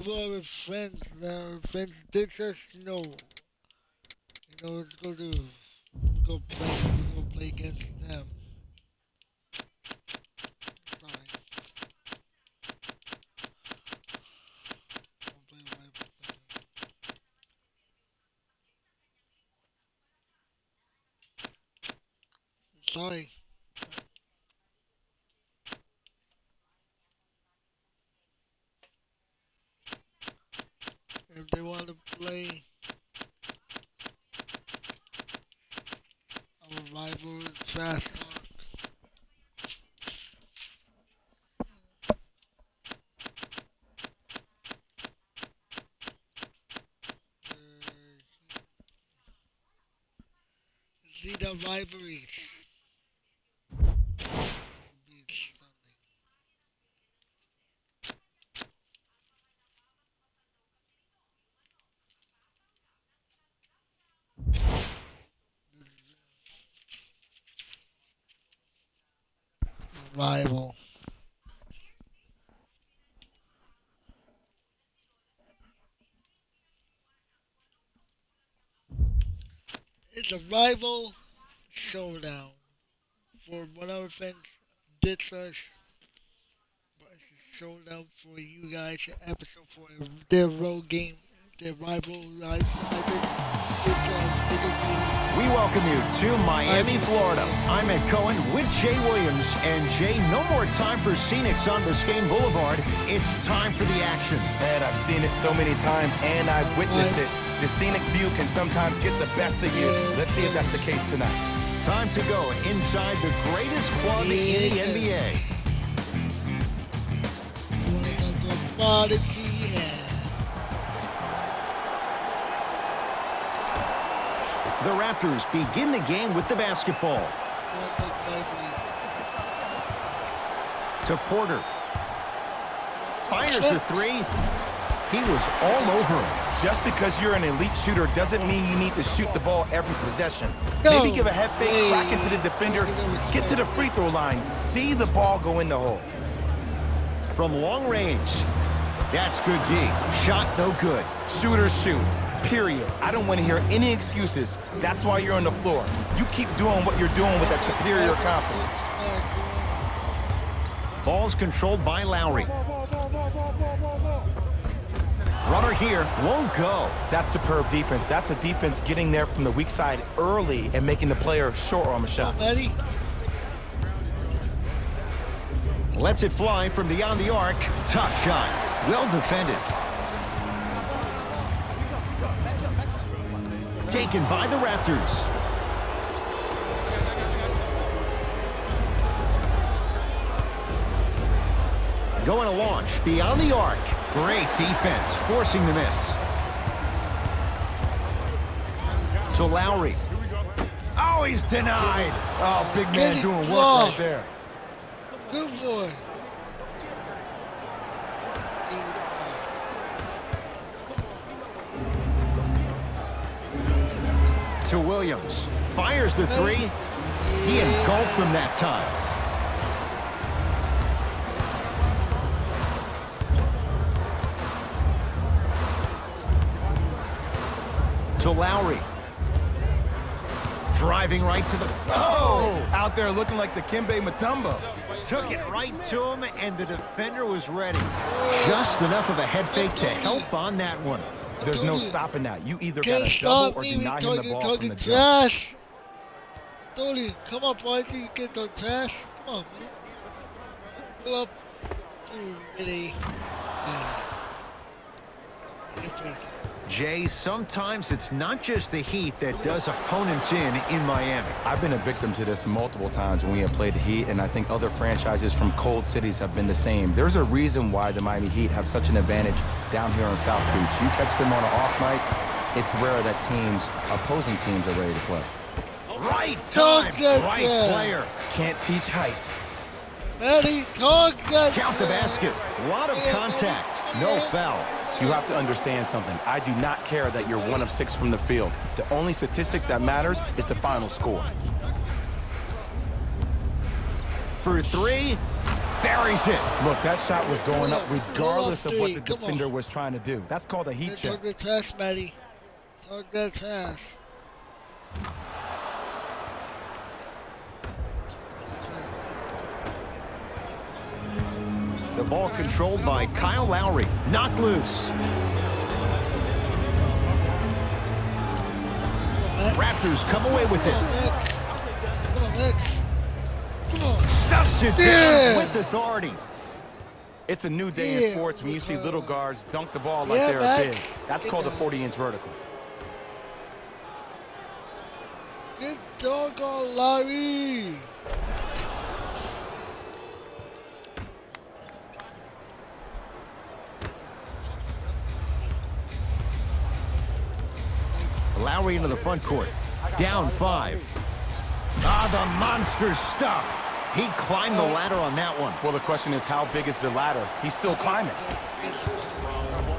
for our friends. Now, our friends did us, let's go play against them. Sorry, don't play Sorry, if they want to play our rival fast talk, see the rivalries. Be stunning. Rival. It's a rival showdown for what our friends did us. But it's a showdown for you guys. Episode for their road game, their rival. I think it's a bigger meeting. We welcome you to Miami, Florida. I'm Ed Cohen with Jay Williams. And Jay, no more time for scenics on Biscayne Boulevard. It's time for the action. And I've seen it so many times, and I've witnessed it. The scenic view can sometimes get the best of you. Let's see if that's the case tonight. Time to go inside the greatest club in the NBA. The Raptors begin the game with the basketball. To Porter. Fires the three. He was all over him. Just because you're an elite shooter doesn't mean you need to shoot the ball every possession. No. Maybe give a head fake, crack into the defender, get to the free throw line, see the ball go in the hole. From long range. That's good D. Shot no good. Shooters shoot. Period. I don't want to hear any excuses. That's why you're on the floor. You keep doing what you're doing with that superior confidence. Ball's controlled by Lowry. Runner here won't go. That's superb defense. That's a defense getting there from the weak side early and making the player short arm a shot. Ready? Lets it fly from beyond the arc. Tough shot. Well defended. Taken by the Raptors. Going to launch beyond the arc. Great defense, forcing the miss. To Lowry. Oh, he's denied. Oh, big man doing work right there. Good boy. To Williams. Fires the three. He engulfed him that time. To Lowry. Driving right to the... Oh! Out there looking like the Kimbe Mutombo. Took it right to him, and the defender was ready. Just enough of a head fake to help on that one. There's no stopping that. You either got Can't to double stop or me. deny him the ball from the jump. Trash. Tony, come on, boy. You get the trash. Come on, man. Pull up. Really. Jay, sometimes it's not just the heat that does opponents in Miami. I've been a victim to this multiple times when we have played the Heat, and I think other franchises from cold cities have been the same. There's a reason why the Miami Heat have such an advantage down here on South Beach. You catch them on an off night, it's rare that opposing teams are ready to play. Right time, right player. Can't teach height. Ready, talk that. Count the basket. A lot of contact. No foul. You have to understand something. I do not care that you're 1 of 6 from the field. The only statistic that matters is the final score. For three. Buries it. Look, that shot was going up regardless of what the Come on. defender was trying to do. That's called a heat check. Talk that pass, Matty. Talk that pass. The ball controlled by Kyle Lowry. Knocked loose. Raptors come away with it. Come on, Max. Come on. Stuffs it Yeah. down with authority. It's a new day in Yeah. sports when you see little guards dunk the ball like Yeah, they're Max. big. That's called a 40-inch vertical. Good doggone Larry. Lowry into the front court. Down 5. Ah, the monster stuff. He climbed the ladder on that one. Well, the question is, how big is the ladder? He's still climbing.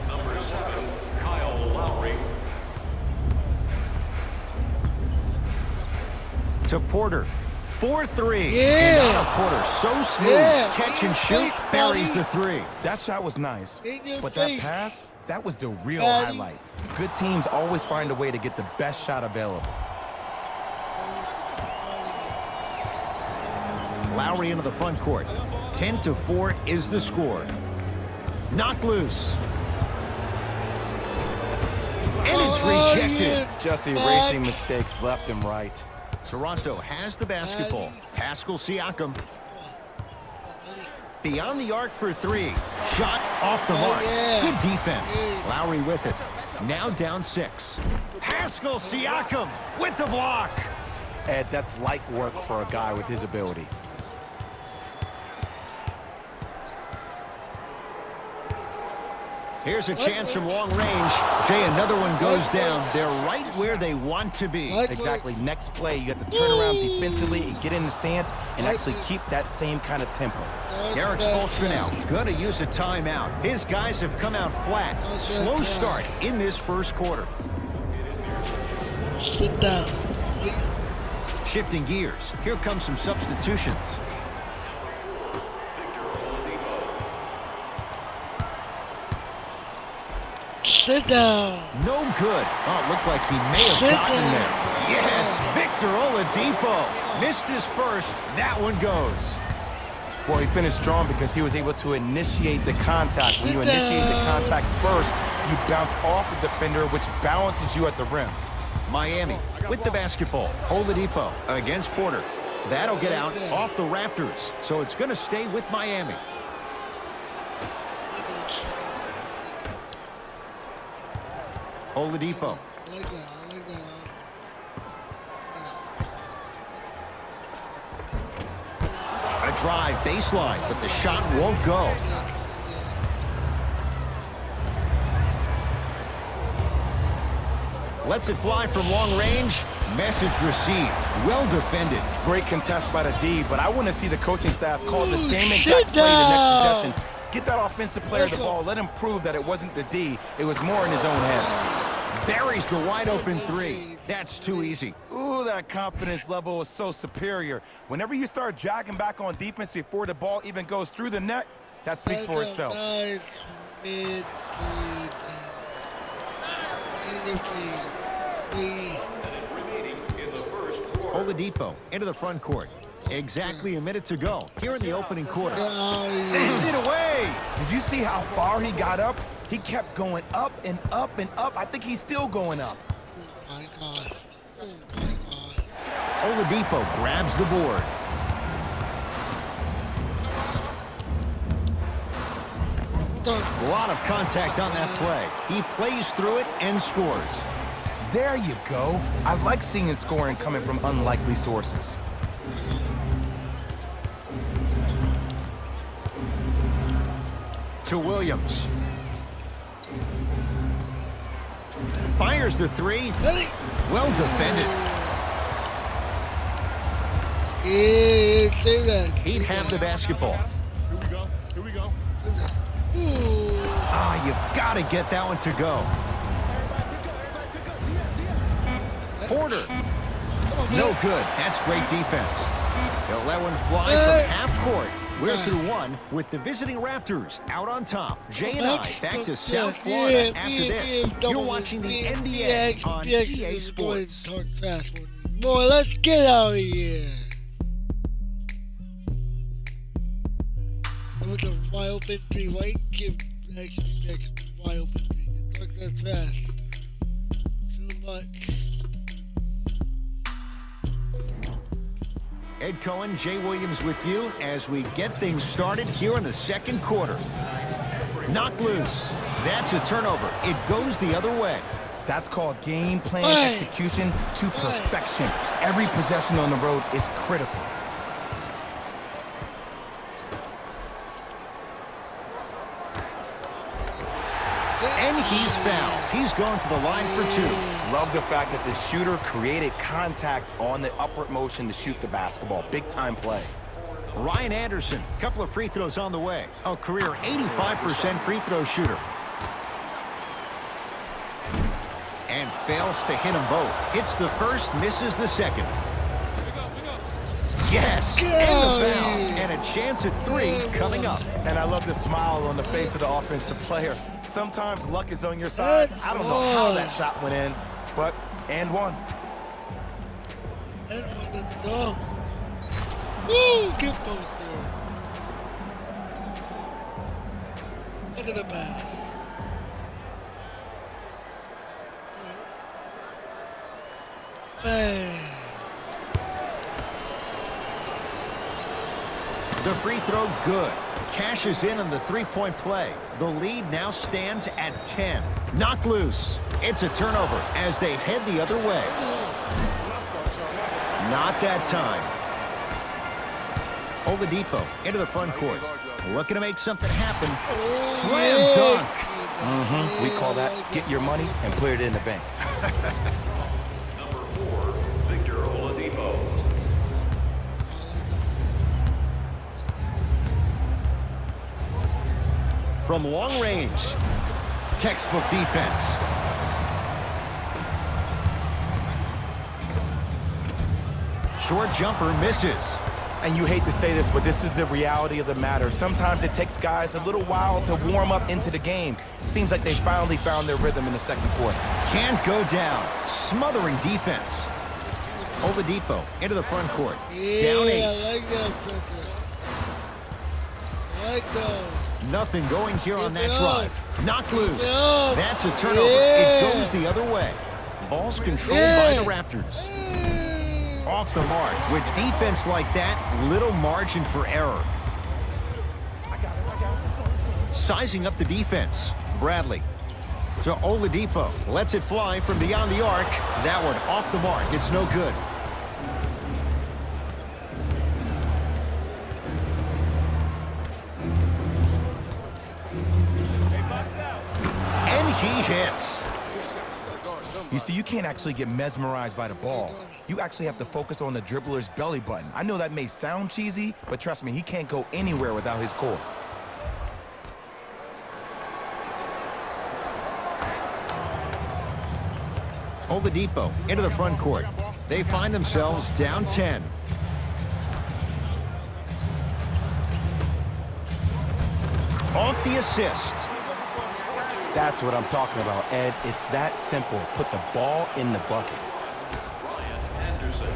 Number 7, Kyle Lowry. To Porter. 4-3. Yeah. Now Porter so smooth. Yeah. Catch In and your shoot. face, Buries buddy. the 3. That shot was nice, In your but that face. pass, that was the real Buddy. highlight. Good teams always find a way to get the best shot available. Lowry into the front court. 10-4 is the score. Knocked loose. And it's Oh, rejected. yeah. Just Max. erasing mistakes left and right. Toronto has the basketball. Pascal Siakam. Beyond the arc for 3. Shot off the mark. yeah. Good defense. Yeah. Lowry with it. Now down 6. Pascal Siakam with the block. Ed, that's light work for a guy with his ability. Here's a chance from long range. Jay, another one goes down. They're right where they want to be. What? Exactly. Next play, you have to turn around defensively and get in the stance and actually keep that same kind of tempo. Derek Spoelstra now going to use a timeout. His guys have come out flat. Slow start in this first quarter. Sit down. Shifting gears. Here come some substitutions. Sit down. No good. Oh, it looked like he may have Sit gotten down. there. Yes, Victor Oladipo. Missed his first. That one goes. Well, he finished strong because he was able to initiate the contact. When you Sit initiate the down. contact first, you bounce off the defender, which balances you at the rim. Miami with the basketball. Oladipo against Porter. That'll get out off the Raptors. So it's going to stay with Miami. Oladipo. I like that. I like that. A drive baseline, but the shot won't go. Lets it fly from long range. Message received. Well defended. Great contest by the D, but I want to see the coaching staff call the Ooh, same sit exact play the down. next possession. Get that offensive player the ball. Let him prove that it wasn't the D. It was more in his own head. Buries the wide open 3. That's too easy. Ooh, that confidence level is so superior. Whenever you start jogging back on defense before the ball even goes through the net, that speaks for itself. Nice mid Oladipo into the front court. Exactly a minute to go here in the opening quarter. Oh, Send it away. Did you see how far he got up? He kept going up and up and up. I think he's still going up. oh my God. Oh my God. Oladipo grabs the board. A lot of contact on that play. He plays through it and scores. There you go. I like seeing scoring coming from unlikely sources. To Williams. Fires the 3. Ready? Well defended. Yeah, save that. He'd have the basketball. Here we go. Here we go. Ooh. Ah, you've got to get that one to go. Porter. Come on, man. No good. That's great defense. They'll let one fly Hey. from half court. We're Right. through one with the visiting Raptors out on top. Jay and I back to South Yes, Florida yeah, after yeah, this. yeah, You're double watching the it. NBA on EA Sports. Talk fast one. Boy, let's get out of here. It was a wide open three. Why you give next wide open three? You talk that fast. Too much. Ed Cohen, Jay Williams with you as we get things started here in the second quarter. Knocked loose. That's a turnover. It goes the other way. That's called game plan Hey. execution to Hey. perfection. Every possession on the road is critical. And he's fouled. He's going to the line for two. Love the fact that the shooter created contact on the upward motion to shoot the basketball. Big time play. Ryan Anderson, couple of free throws on the way. A career 85% free throw shooter. And fails to hit them both. Hits the first, misses the second. Yes, and the foul. And a chance at three coming up. And I love the smile on the face of the offensive player. Sometimes luck is on your side. I don't know how that shot went in, but and one. And on the dunk. Woo! Get post there. Look at the pass. Man. The free throw good. Cashes in on the three-point play. The lead now stands at 10. Knocked loose. It's a turnover as they head the other way. Not that time. Oladipo into the front court. Looking to make something happen. Slam dunk. We call that get your money and put it in the bank. Number 4, Victor Oladipo. From long range. Textbook defense. Short jumper misses. And you hate to say this, but this is the reality of the matter. Sometimes it takes guys a little while to warm up into the game. Seems like they finally found their rhythm in the second quarter. Can't go down. Smothering defense. Oladipo into the front court. Yeah, Down I 8. like that, Princess. I like those. Nothing going here on that Keep it drive. Knocked loose. up. That's a turnover. Yeah. It goes the other way. Ball's controlled Yeah. by the Raptors. Off the mark. With defense like that, little margin for error. Sizing up the defense. Bradley to Oladipo. Lets it fly from beyond the arc. That one off the mark. It's no good. And he hits. You see, you can't actually get mesmerized by the ball. You actually have to focus on the dribbler's belly button. I know that may sound cheesy, but trust me, he can't go anywhere without his core. Oladipo into the front court. They find themselves down 10. Off the assist. That's what I'm talking about, Ed. It's that simple. Put the ball in the bucket. Ryan Anderson.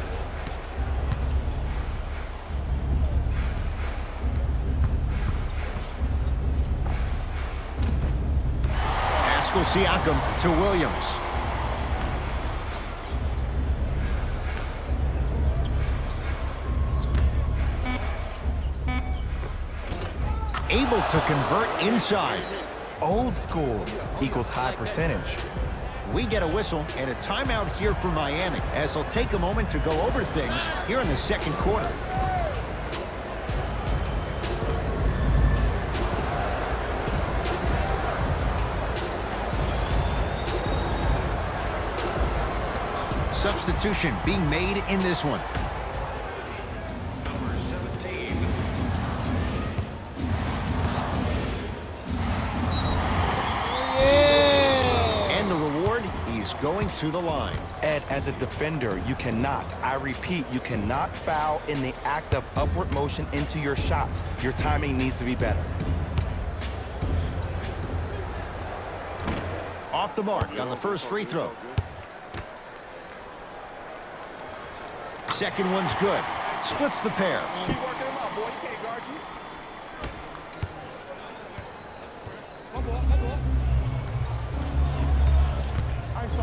Pascal Siakam to Williams. Able to convert inside. Old school equals high percentage. We get a whistle and a timeout here for Miami as they'll take a moment to go over things here in the second quarter. Substitution being made in this one. Number 17. And the reward, he's going to the line. Ed, as a defender, you cannot, I repeat, you cannot foul in the act of upward motion into your shot. Your timing needs to be better. Off the mark on the first free throw. Second one's good. Splits the pair. Keep working him out, boy. He can't guard you. Hustle, hustle.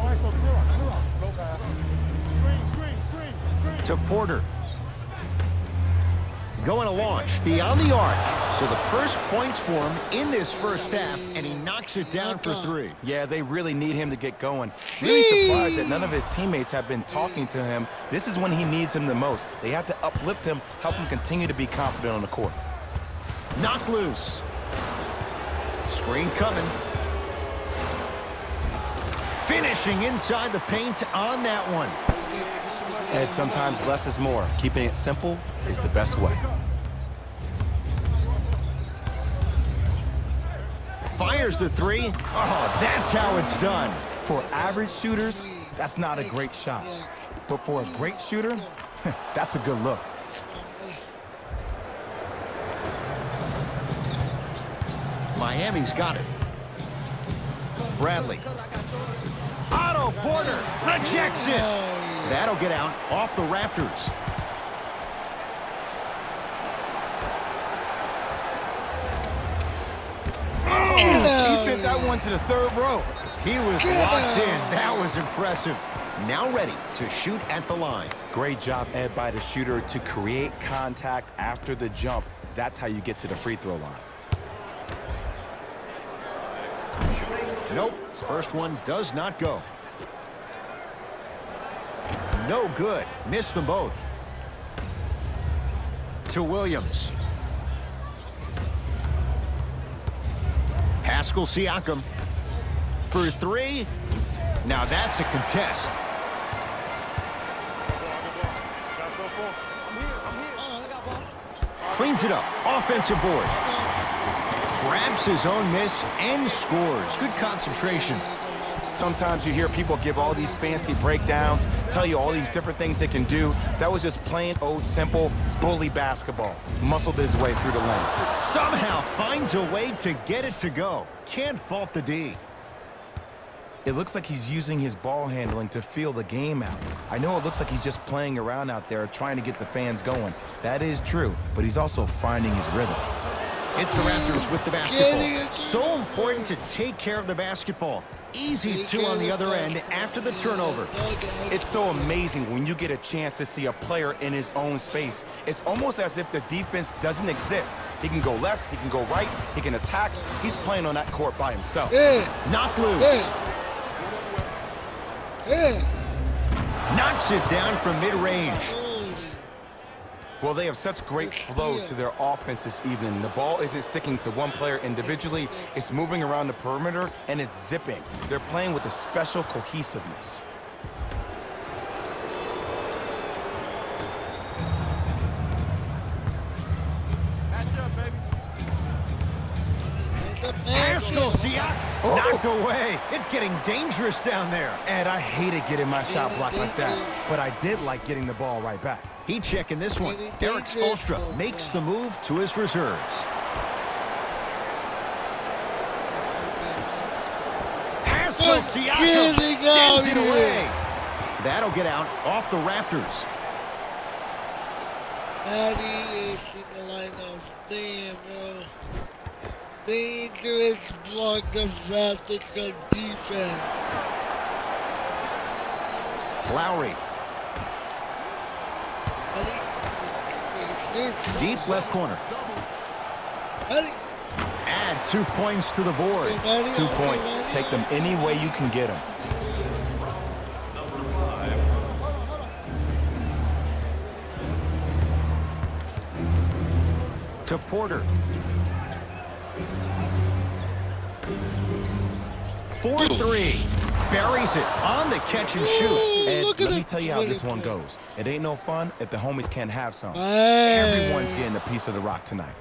ISO, clear up. Low pass. Screen. To Porter. Going to launch beyond the arc. So the first points for him in this first half, and he knocks it down for three. Yeah, they really need him to get going. Really surprised that none of his teammates have been talking to him. This is when he needs him the most. They have to uplift him, help him continue to be confident on the court. Knocked loose. Screen coming. Finishing inside the paint on that one. Ed, sometimes less is more. Keeping it simple is the best way. Fires the three. Oh, that's how it's done. For average shooters, that's not a great shot. But for a great shooter, that's a good look. Miami's got it. Bradley. Otto Porter rejects it. That'll get out off the Raptors. He sent that one to the third row. He was locked in. That was impressive. Now ready to shoot at the line. Great job, Ed, by the shooter to create contact after the jump. That's how you get to the free throw line. Nope. First one does not go. No good. Missed them both. To Williams. Pascal Siakam for three. Now that's a contest. Cleans it up. Offensive board. Grabs his own miss and scores. Good concentration. Sometimes you hear people give all these fancy breakdowns, tell you all these different things they can do. That was just plain old simple bully basketball. Muscled his way through the lane. Somehow finds a way to get it to go. Can't fault the D. It looks like he's using his ball handling to feel the game out. I know it looks like he's just playing around out there trying to get the fans going. That is true, but he's also finding his rhythm. It's the Raptors with the basketball. So important to take care of the basketball. Easy two on the other end after the turnover. It's so amazing when you get a chance to see a player in his own space. It's almost as if the defense doesn't exist. He can go left, he can go right, he can attack. He's playing on that court by himself. Knocked loose. Knocks it down from mid-range. Well, they have such great flow to their offense this evening. The ball isn't sticking to one player individually. It's moving around the perimeter, and it's zipping. They're playing with a special cohesiveness. Pascal Siakam knocked away. It's getting dangerous down there. Ed, I hated getting my shot blocked like that, but I did like getting the ball right back. He checking this one. Eric Spoelstra makes the move to his reserves. Pascal Siakam sends it away. That'll get out off the Raptors. Maddie is in the lineup. Damn, bro. Dangerous block the Raptors on defense. Lowry. Deep left corner. Add 2 points to the board. 2 points. Take them any way you can get them. Number 5. To Porter. 4-3. Buries it on the catch and shoot. And let me tell you how this one goes. It ain't no fun if the homies can't have some. Everyone's getting a piece of the rock tonight.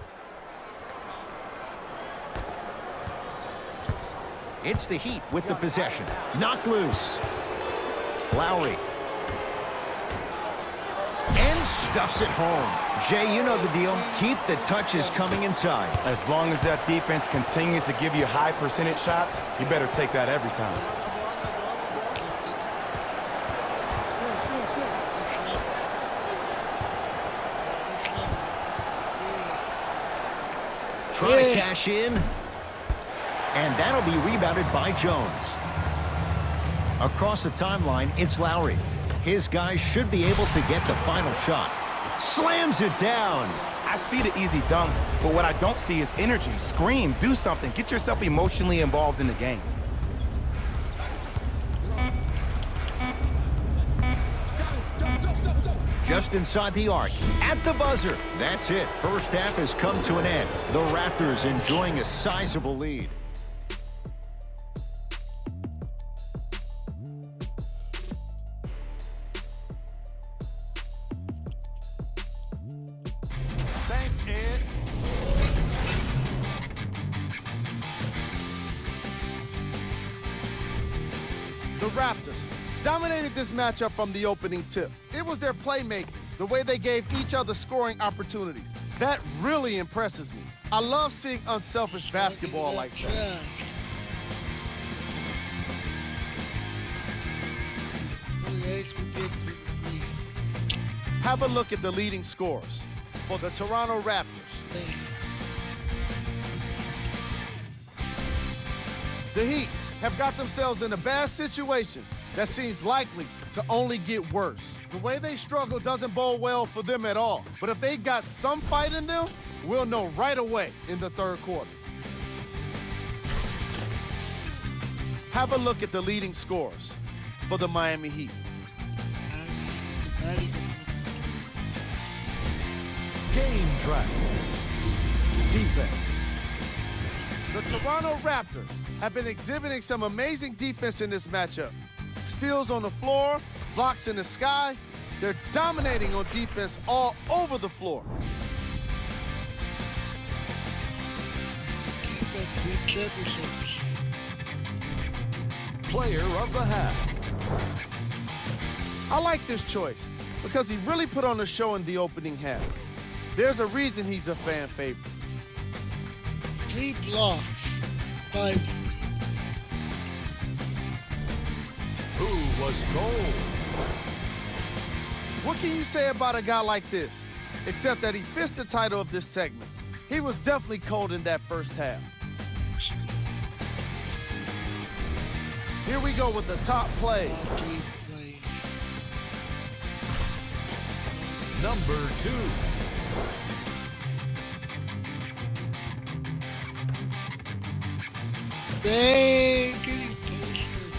It's the Heat with the possession. Knocked loose. Lowry. And stuffs it home. Jay, you know the deal. Keep the touches coming inside. As long as that defense continues to give you high percentage shots, you better take that every time. Try to cash in. And that'll be rebounded by Jones. Across the timeline, it's Lowry. His guys should be able to get the final shot. Slams it down. I see the easy dunk, but what I don't see is energy. Scream, do something. Get yourself emotionally involved in the game. Just inside the arc, at the buzzer. That's it. First half has come to an end. The Raptors enjoying a sizable lead. Thanks, Ed. The Raptors dominated this matchup from the opening tip. It was their playmaking, the way they gave each other scoring opportunities. That really impresses me. I love seeing unselfish basketball like that. Have a look at the leading scorers for the Toronto Raptors. The Heat have got themselves in a bad situation that seems likely to only get worse. The way they struggle doesn't bode well for them at all. But if they got some fight in them, we'll know right away in the third quarter. Have a look at the leading scorers for the Miami Heat. Game track. Defense. The Toronto Raptors have been exhibiting some amazing defense in this matchup. Steals on the floor, blocks in the sky. They're dominating on defense all over the floor. Player of the half. I like this choice because he really put on a show in the opening half. There's a reason he's a fan favorite. 3 blocks, 5 steals. Who was gold? What can you say about a guy like this? Except that he fits the title of this segment. He was definitely cold in that first half. Here we go with the top plays. Number 2. Dang, getting posted.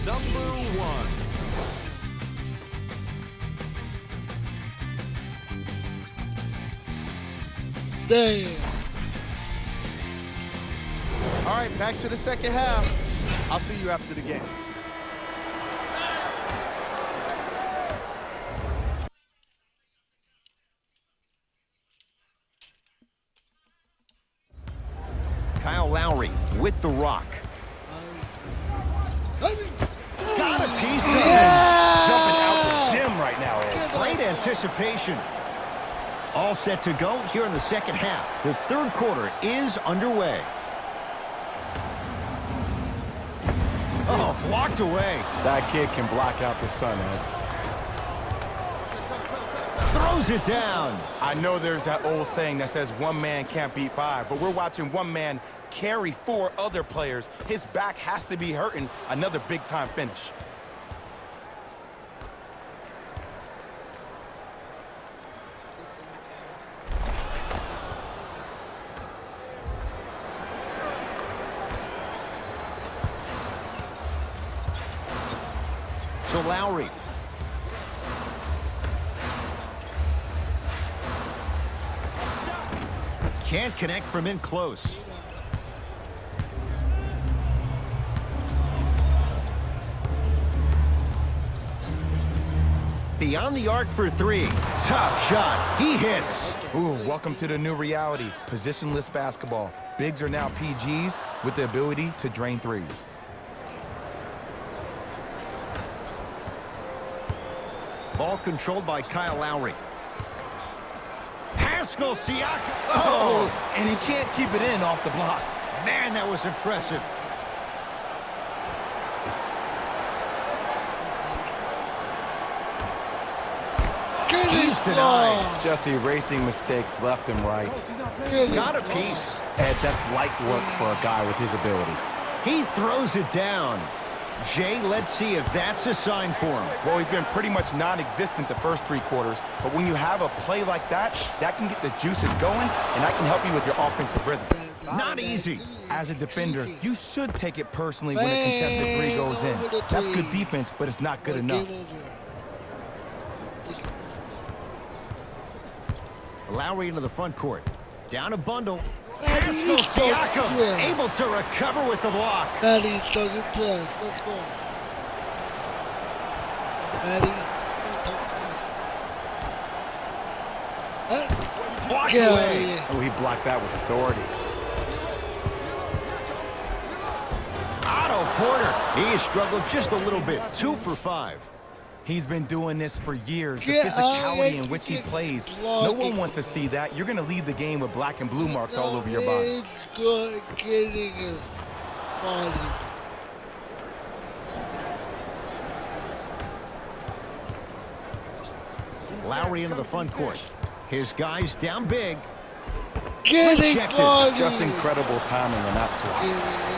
Number 1. Damn. All right, back to the second half. I'll see you after the game. Kyle Lowry with the rock. Got a piece of it. Jumping out the gym right now, Ed. Great anticipation. All set to go here in the second half. The third quarter is underway. Oh, blocked away. That kid can block out the sun, Ed. Throws it down. I know there's that old saying that says one man can't beat 5, but we're watching one man carry 4 other players. His back has to be hurting. Another big-time finish. So Lowry. Can't connect from in close. Beyond the arc for 3. Tough shot. He hits. Ooh, welcome to the new reality, positionless basketball. Bigs are now PGs with the ability to drain threes. Ball controlled by Kyle Lowry. Haskell Siakam. Oh, and he can't keep it in off the block. Man, that was impressive. He's denied. Just erasing mistakes left and right. Got a piece. Ed, that's light work for a guy with his ability. He throws it down. Jay, let's see if that's a sign for him. Well, he's been pretty much non-existent the first 3 quarters, but when you have a play like that, that can get the juices going, and that can help you with your offensive rhythm. Not easy. As a defender, you should take it personally when a contested 3 goes in. That's good defense, but it's not good enough. Lowry into the front court. Down a bundle. Haskell Siakam able to recover with the block. Maddie, so good pass. Let's go. Maddie. Blocked Get out of away. here. Oh, he blocked that with authority. Otto Porter. He has struggled just a little bit. 2 for 5. He's been doing this for years. The Get out, physicality in let's which he get plays. blocking. No one wants to see that. You're going to leave the game with black and blue marks all over your body. It's good getting it. Body. Lowry into the front court. His guys down big. Getting Rejected. body. Just incredible timing on that swap.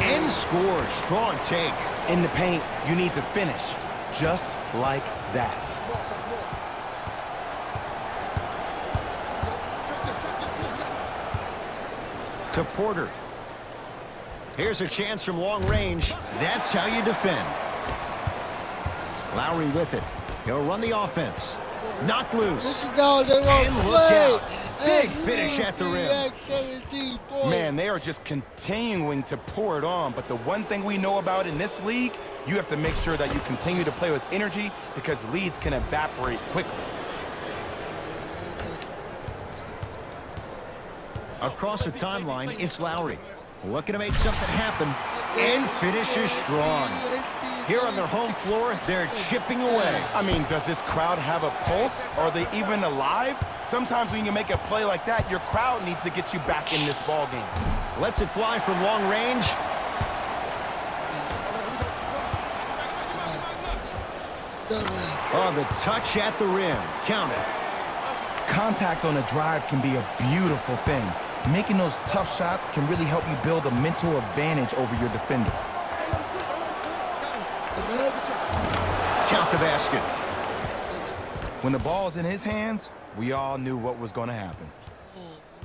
And scores. Strong take. In the paint, you need to finish just like that. To Porter. Here's a chance from long range. That's how you defend. Lowry with it. He'll run the offense. Knocked This loose. is how they want And to look play. out. Big finish at the rim. 17 points. Man, they are just continuing to pour it on. But the one thing we know about in this league, you have to make sure that you continue to play with energy because leads can evaporate quickly. Across the timeline, it's Lowry. Looking to make something happen. And finishes strong. Here on their home floor, they're chipping away. I mean, does this crowd have a pulse? Are they even alive? Sometimes when you make a play like that, your crowd needs to get you back in this ball game. Lets it fly from long range. Oh, the touch at the rim. Count it. Contact on a drive can be a beautiful thing. Making those tough shots can really help you build a mental advantage over your defender. Count the basket. When the ball's in his hands, we all knew what was going to happen. Oh,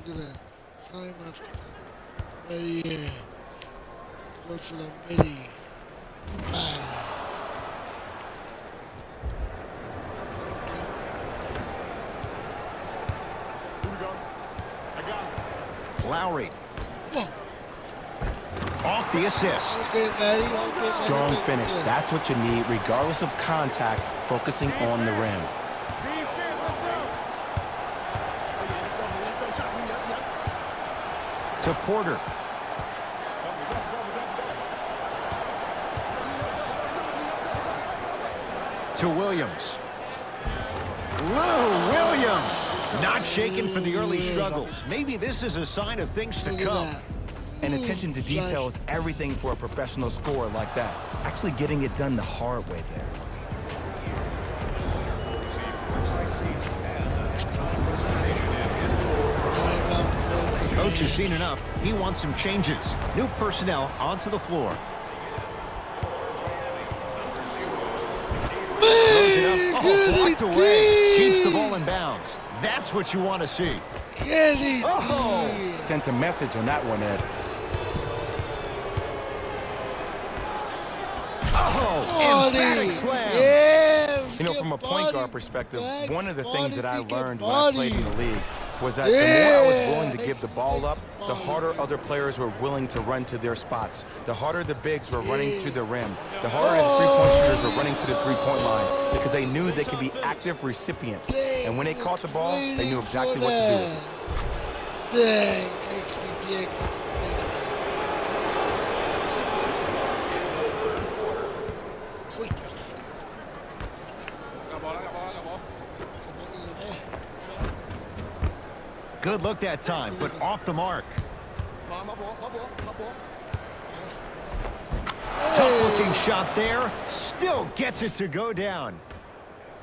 look at that. Time after time. Right here. Go for the midi. Bang. Lowry. Oh, Off the assist. okay, Maddie. Okay, Maddie. Strong finish. That's what you need, regardless of contact, focusing on the rim. To Porter. To Williams. Lou Williams. Not shaken for the early struggles. Maybe this is a sign of things to Look at come. that. And attention to detail is everything for a professional scorer like that. Actually getting it done the hard way there. Coach has seen enough. He wants some changes. New personnel onto the floor. Throws it up. Oh, blocked away. Keeps the ball in bounds. That's what you want to see. Oh! Sent a message on that one, Ed. Oh, emphatic slam. Yeah, You know, get from a point body. guard perspective, Back one of the body things that I to get learned when I played in body. the league was that the more I was willing to give the ball up, the harder other players were willing to run to their spots. The harder the bigs were running to the rim. The harder the three-point shooters were running to the three-point line because they knew they could be active recipients. And when they caught the ball, they knew exactly what to do with it. Dang, XBPX. Good look that time, but off the mark. Tough-looking shot there. Still gets it to go down.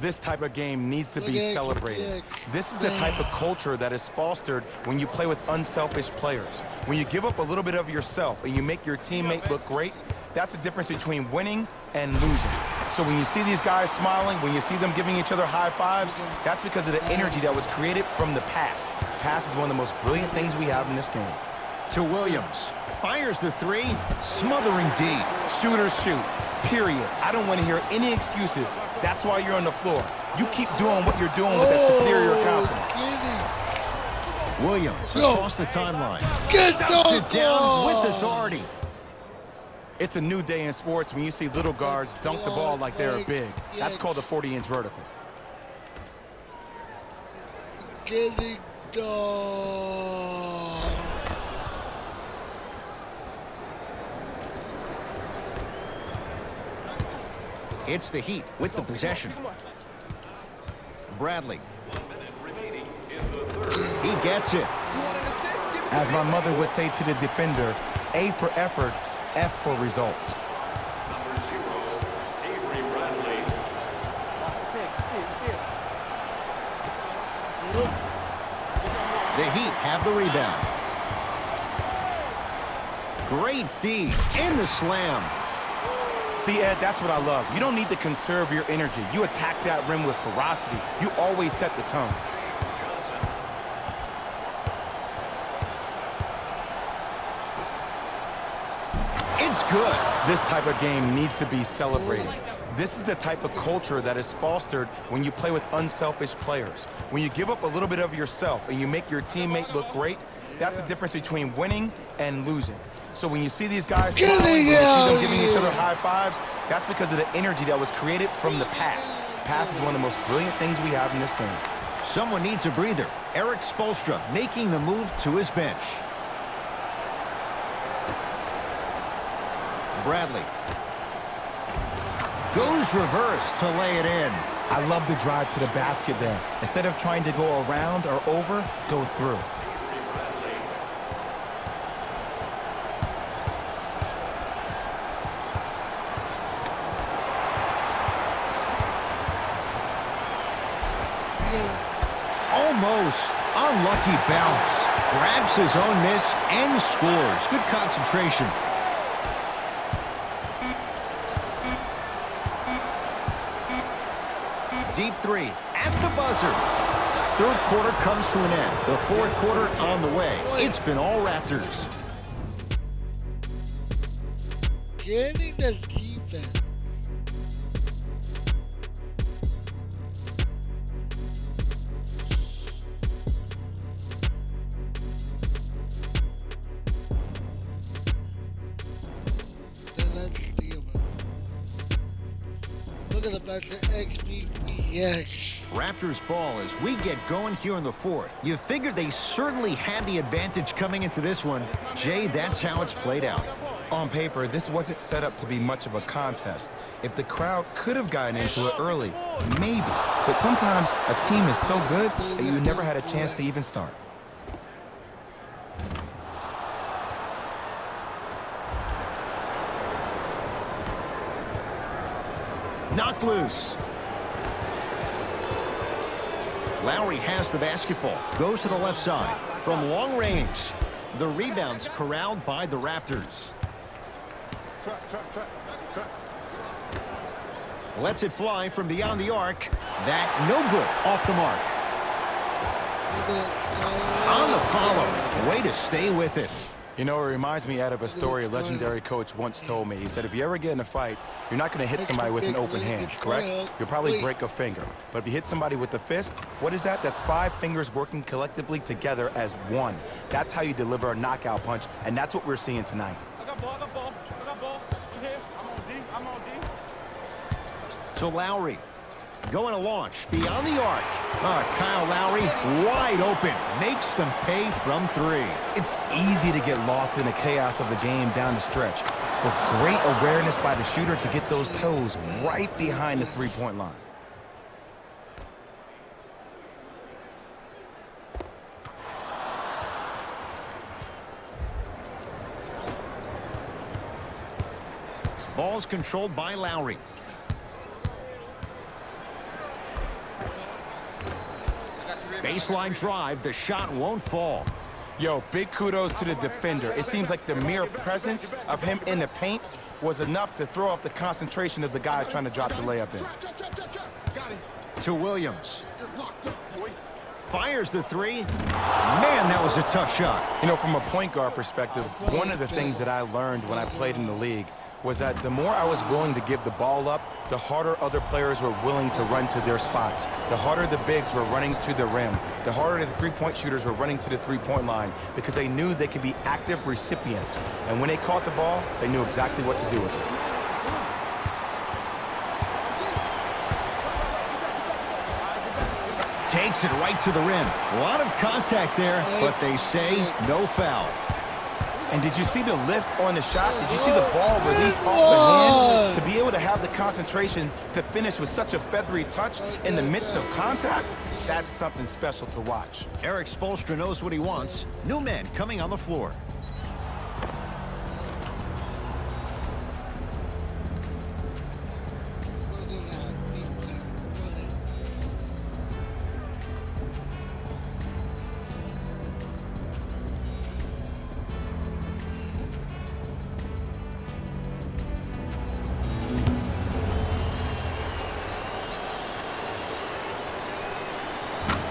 This type of game needs to be celebrated. This is the type of culture that is fostered when you play with unselfish players. When you give up a little bit of yourself and you make your teammate look great, that's the difference between winning and losing. So when you see these guys smiling, when you see them giving each other high fives, that's because of the energy that was created from the pass. Pass is one of the most brilliant things we have in this game. To Williams. Fires the three. Smothering D. Shooters shoot. Period. I don't want to hear any excuses. That's why you're on the floor. You keep doing what you're doing with that superior confidence. Williams across the timeline. Get It down with authority. It's a new day in sports when you see little guards dunk the ball like they're big. That's called a 40-inch vertical. Getting done. It's the Heat with the possession. Bradley. He gets it. As my mother would say to the defender, A for effort, F for results. Number 0, Avery Bradley. The Heat have the rebound. Great feed in the slam. See, Ed, that's what I love. You don't need to conserve your energy. You attack that rim with ferocity. You always set the tone. It's good. This type of game needs to be celebrated. This is the type of culture that is fostered when you play with unselfish players. When you give up a little bit of yourself and you make your teammate look great, that's the difference between winning and losing. So when you see these guys smiling, when you see them giving each other high fives, that's because of the energy that was created from the pass. Pass is one of the most brilliant things we have in this game. Someone needs a breather. Eric Spoelstra making the move to his bench. Bradley. Goes reverse to lay it in. I love the drive to the basket there. Instead of trying to go around or over, go through. Almost unlucky bounce. Grabs his own miss and scores. Good concentration. Deep three at the buzzer. Third quarter comes to an end. The fourth quarter on the way. It's been all Raptors. Getting the defense. Then let's deal with it. Look at the best of XBPX. Raptors ball as we get going here in the fourth. You figured they certainly had the advantage coming into this one. Jay, that's how it's played out. On paper, this wasn't set up to be much of a contest. If the crowd could have gotten into it early, maybe. But sometimes a team is so good that you never had a chance to even start. Knocked loose. Lowry has the basketball. Goes to the left side. From long range. The rebound's corralled by the Raptors. Lets it fly from beyond the arc. That no good. Off the mark. On the follow. Way to stay with it. You know, it reminds me out of a story a It's going legendary up. coach once told me. He said, if you ever get in a fight, you're not going to hit It's somebody with an big, open big, hand, it's going correct? up. You'll probably Wait. break a finger. But if you hit somebody with a fist, what is that? That's 5 fingers working collectively together as one. That's how you deliver a knockout punch, and that's what we're seeing tonight. I got ball, I got ball, I got ball. You here? I'm on D. To Lowry. Going to launch beyond the arc. Kyle Lowry wide open. Makes them pay from 3. It's easy to get lost in the chaos of the game down the stretch, but great awareness by the shooter to get those toes right behind the three-point line. Ball's controlled by Lowry. Baseline drive. The shot won't fall. Yo, big kudos to the defender. It seems like the mere presence of him in the paint was enough to throw off the concentration of the guy trying to drop the layup in. To Williams. Fires the 3. Man, that was a tough shot. You know, from a point guard perspective, one of the things that I learned when I played in the league was that the more I was willing to give the ball up, the harder other players were willing to run to their spots. The harder the bigs were running to the rim. The harder the three-point shooters were running to the three-point line because they knew they could be active recipients. And when they caught the ball, they knew exactly what to do with it. Takes it right to the rim. A lot of contact there, but they say no foul. And did you see the lift on the shot? Did you see the ball release off the hand? To be able to have the concentration to finish with such a feathery touch in the midst of contact, that's something special to watch. Eric Spoelstra knows what he wants. New men coming on the floor.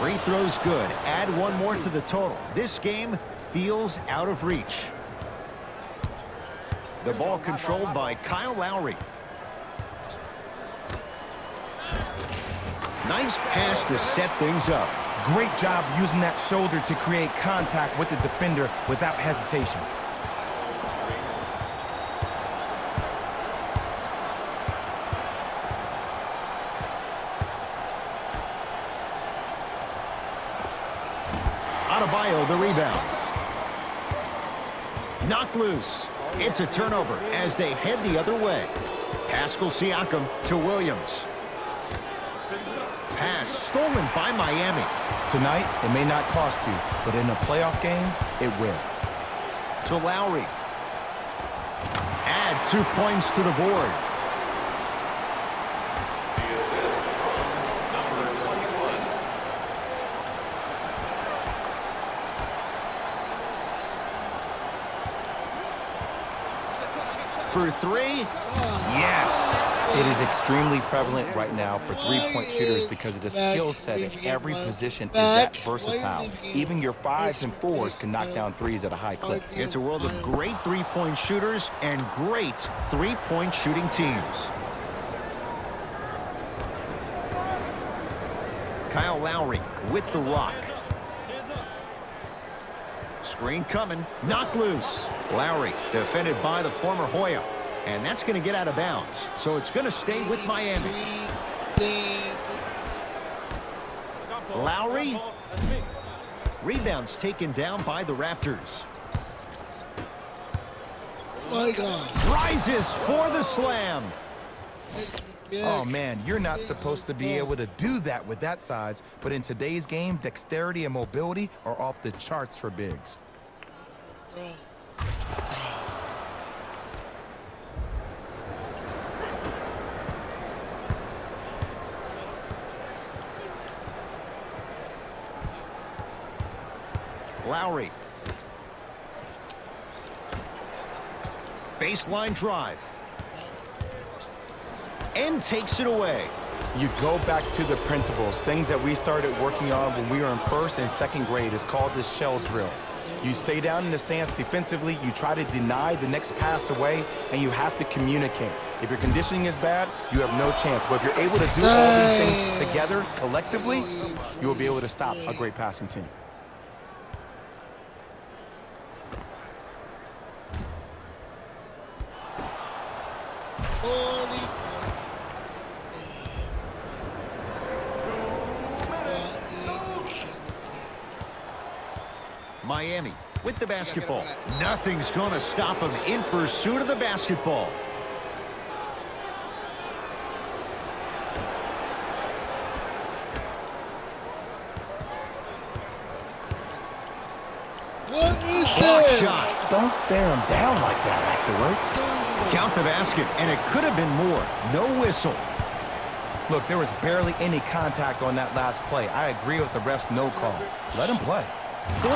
Free throws good. Add one more to the total. This game feels out of reach. The ball controlled by Kyle Lowry. Nice pass to set things up. Great job using that shoulder to create contact with the defender without hesitation. Adebayo the rebound. Knocked loose. It's a turnover as they head the other way. Pascal Siakam to Williams. Pass stolen by Miami. Tonight, it may not cost you, but in a playoff game, it will. To Lowry. Add 2 points to the board. The assist from number 21. For 3. Yes. It is extremely prevalent right now for three-point shooters because of the skill set at every position is that versatile. Even your 5s and 4s can knock down 3s at a high clip. It's a world of great three-point shooters and great three-point shooting teams. Kyle Lowry with the rock. Screen coming. Knocked loose. Lowry defended by the former Hoya. And that's going to get out of bounds. So it's going to stay with Miami. Lowry. Rebounds taken down by the Raptors. My God. Rises for the slam. Oh, man, you're not supposed to be able to do that with that size, but in today's game, dexterity and mobility are off the charts for bigs. Lowry. Baseline drive. And takes it away. You go back to the principles, things that we started working on when we were in first and second grade. Is called the shell drill. You stay down in the stance defensively, you try to deny the next pass away, and you have to communicate. If your conditioning is bad, you have no chance. But if you're able to do all these things together, collectively, you will be able to stop a great passing team. Miami with the basketball. Nothing's going to stop them in pursuit of the basketball. What is Block this? shot. Don't stare him down like that afterwards. Count the basket, and it could have been more. No whistle. Look, there was barely any contact on that last play. I agree with the ref's no call. Let him play. 4-3.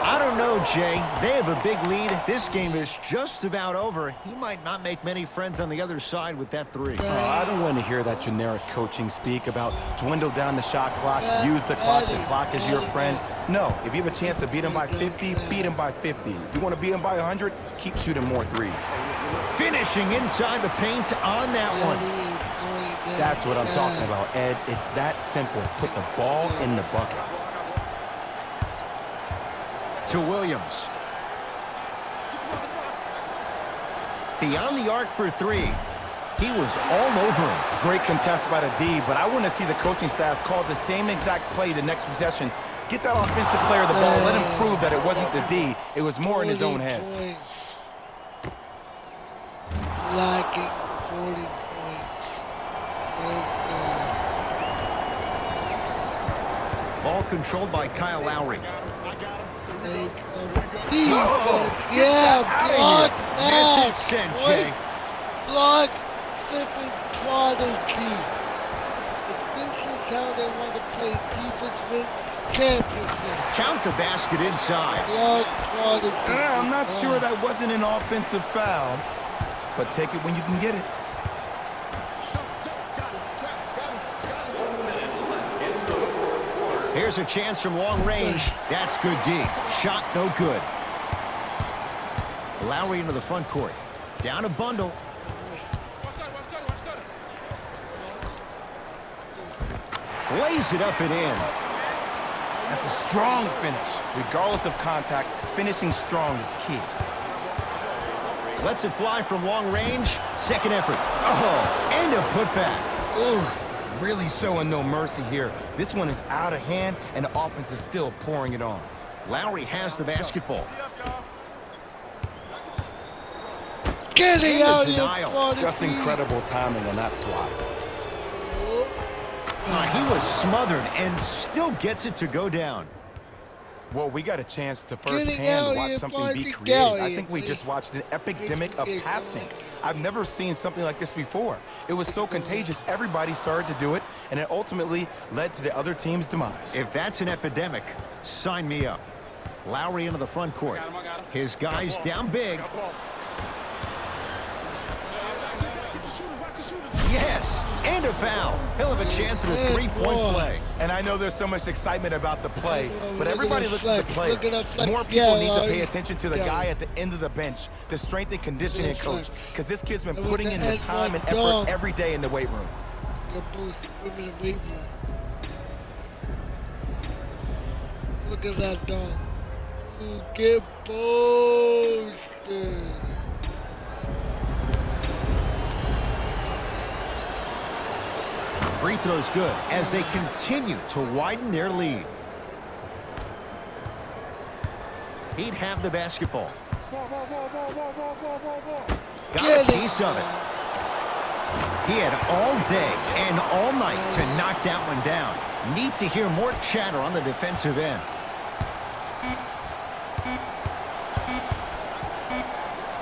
I don't know, Jay. They have a big lead. This game is just about over. He might not make many friends on the other side with that three. I don't want to hear that generic coaching speak about dwindle down the shot clock, use the clock is your friend. No, if you have a chance to beat him by 50, beat him by 50. If you want to beat him by 100, keep shooting more threes. Finishing inside the paint on that one. That's what I'm talking about, Ed. It's that simple. Put the ball in the bucket. To Williams. Beyond the arc for three. He was all over him. Great contest by the D, but I want to see the coaching staff call the same exact play the next possession. Get that offensive player the ball. Let him prove that it wasn't the D. It was more in his own head. Lacking 40 points. Ball controlled by Kyle Lowry. Defense, yeah, block that. Message sent, Jay. Block flipping quality. If this is how they want to play defense, win championship. Count the basket inside. Block quality. I'm not sure that wasn't an offensive foul, but take it when you can get it. Here's a chance from long range. That's good D. Shot no good. Lowry into the front court. Down a bundle. Lays it up and in. That's a strong finish. Regardless of contact, finishing strong is key. Lets it fly from long range. Second effort. Oh, and a putback. Oof. Really showing no mercy here. This one is out of hand, and the offense is still pouring it on. Lowry has the basketball. Getting out of denial. Just incredible timing on that swat. He was smothered and still gets it to go down. Well, we got a chance to Getting firsthand out watch here, something boys. be Get created. out I here, think we please. just watched an epidemic of passing. I've never seen something like this before. It was so contagious, everybody started to do it, and it ultimately led to the other team's demise. If that's an epidemic, sign me up. Lowry into the front court. His guys down big. Yes, and a foul. He'll have a chance at a three-point play. And I know there's so much excitement about the play, but everybody looks at the Look at player. that flex. More people Yeah, need to pay yeah. attention to the Yeah. guy at the end of the bench, the strength and conditioning Look at that coach, flex. because this kid's been It was putting the in the time and N1 effort dunk. every day in the weight room. Get boosted. Women in weight room. Look at that dunk. Ooh, get boosted. Free throw's good as they continue to widen their lead. He'd have the basketball. Got a piece of it. He had all day and all night to knock that one down. Need to hear more chatter on the defensive end.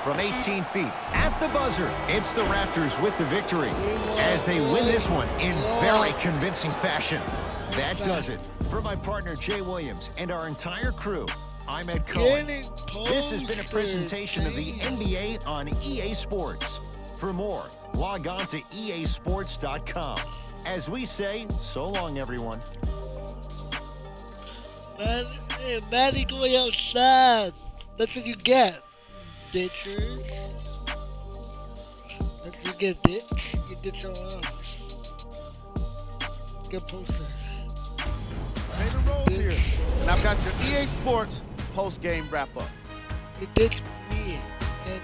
From 18 feet at the buzzer, it's the Raptors with the victory as they win this one in very convincing fashion. That does it. For my partner Jay Williams and our entire crew, I'm Ed Cohen. This has been a presentation of the NBA on EA Sports. For more, log on to easports.com. As we say, so long, everyone. Man, Hey, Maddie going outside. That's what you get, ditchers. That's what you get, ditch. You did someone else. Get poster. Jalen Rose here, Ditch. and I've got your EA Sports post-game wrap-up. You ditch me. And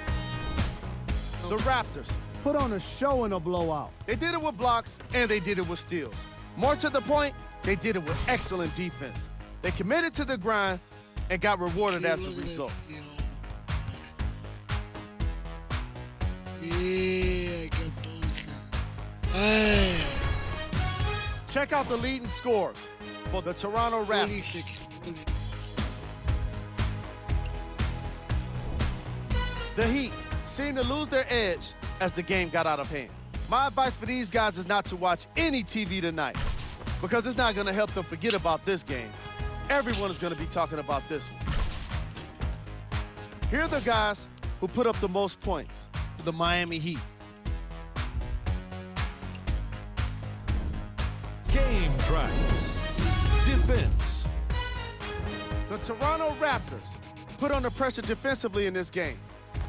The Raptors put on a show in a blowout. They did it with blocks, and they did it with steals. More to the point, they did it with excellent defense. They committed to the grind and got rewarded as a look at this result. deal. Yeah, get poster. Man. Check out the leading scores for the Toronto Raptors. 46. The Heat seemed to lose their edge as the game got out of hand. My advice for these guys is not to watch any TV tonight because it's not going to help them forget about this game. Everyone is going to be talking about this one. Here are the guys who put up the most points for the Miami Heat. Game track. Defense. The Toronto Raptors put under pressure defensively in this game.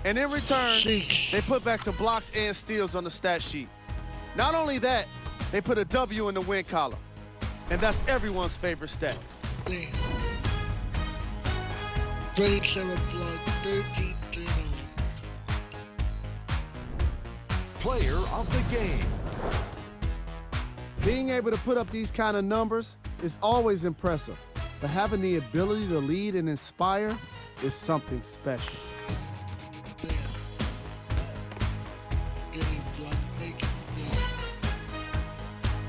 And in return, Sheesh. they put back some blocks and steals on the stat sheet. Not only that, they put a W in the win column. And that's everyone's favorite stat. Damn. 27 blood, 13 turnovers. Player of the game. Being able to put up these kind of numbers is always impressive, but having the ability to lead and inspire is something special. Damn. Getting blood,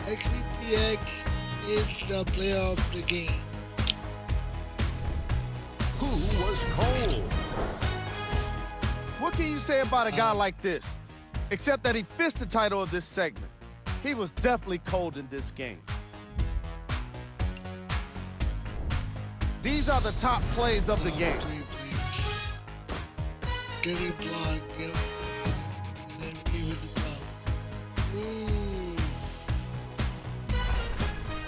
XBPX is the player of the game. Who was cold? What can you say about a guy like this? Except that he fits the title of this segment. He was definitely cold in this game. These are the top plays of the game. Three players. Getting blood, yep. And then me with the dog. Ooh.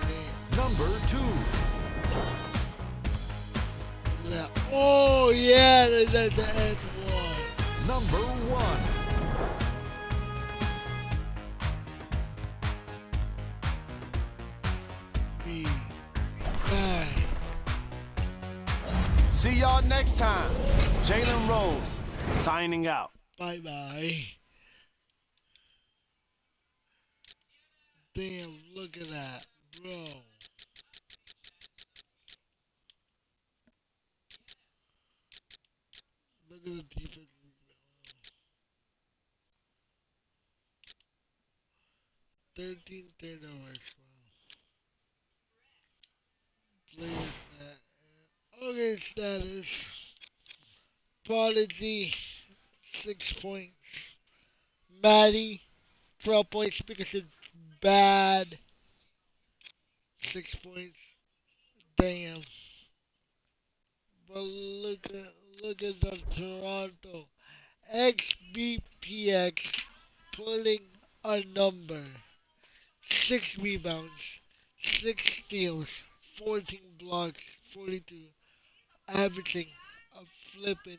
Damn. Number 2. Look at that. Oh, yeah, that's the end one. Number 1. Me. Nine. See y'all next time. Jalen Rose signing out. Bye-bye. Damn, look at that, bro. Look at the defense. 13 turnovers. Wow. Player stat. Okay, status. Prodigy, 6 points. Maddie, 12 points because it's bad. 6 points. Damn. But look at the Toronto XBPX pulling a number. 6 rebounds, 6 steals, 14 blocks, 42, averaging a flipping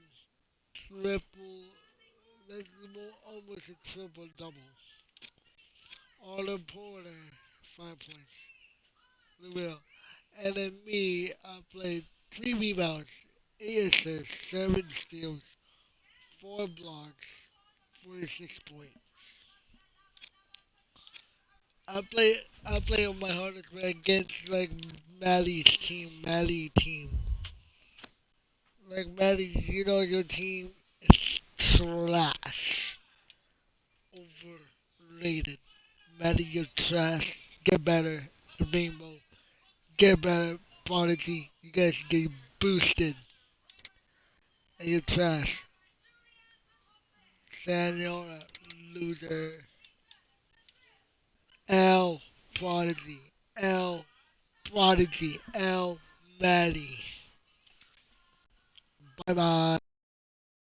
triple. That's almost a triple double. Otto Porter, 5 points. The real. And then me, I played 3 rebounds, 8 assists, 7 steals, 4 blocks, 46 points. I play on my hardest way against like Maddie's team. Like Maddie's, you know your team is trash. Overrated. Maddie, you're trash. Get better. The Rainbow. Get better. Prodigy. You guys get boosted. And you're trash. Senora, loser. L. Prodigy. L. Prodigy. L. Maddie. Bye bye.